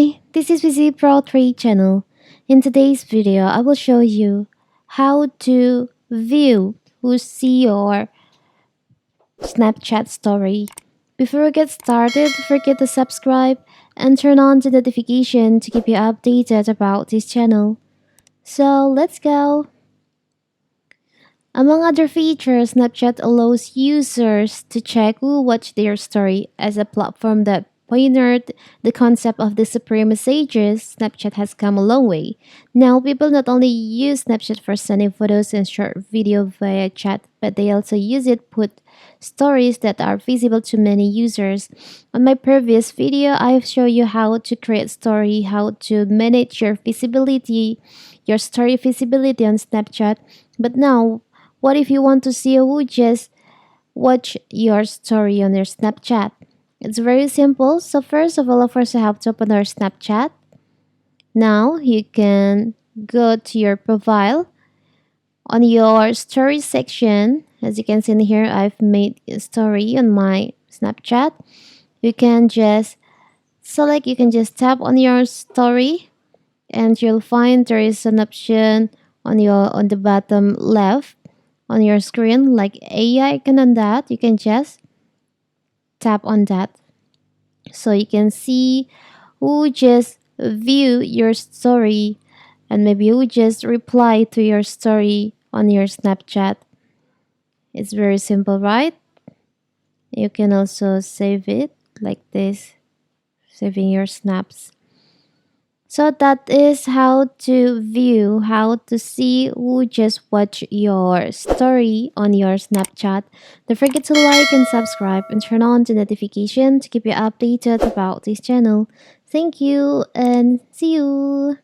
Hi, this is Vizi Pro 3 channel. In today's video, I will show you how to view who see your Snapchat story. Before we get started, don't forget to subscribe and turn on the notification to keep you updated about this channel. So let's go. Among other features, Snapchat allows users to check who watched their story. As a platform that pioneered the concept of the supreme messages, Snapchat has come a long way. Now, people not only use Snapchat for sending photos and short video via chat, but they also use it to put stories that are visible to many users. On my previous video, I have shown you how to create story, how to manage your visibility, your story visibility on Snapchat. But now, what if you want to see who just watch your story on your Snapchat? It's very simple. So first of all, you have to open our Snapchat. Now you can go to your profile. On your story section, as you can see in here, I've made a story on my Snapchat. You can just select, you can just tap on your story and you'll find there is an option on the bottom left on your screen like a icon. On that you can just tap on that so you can see who just view your story and maybe who just reply to your story on your Snapchat. It's very simple, right? You can also save it like this, saving your snaps. So that is how to view, how to see who just watch your story on your Snapchat. Don't forget to like and subscribe and turn on the notification to keep you updated about this channel. Thank you and see you.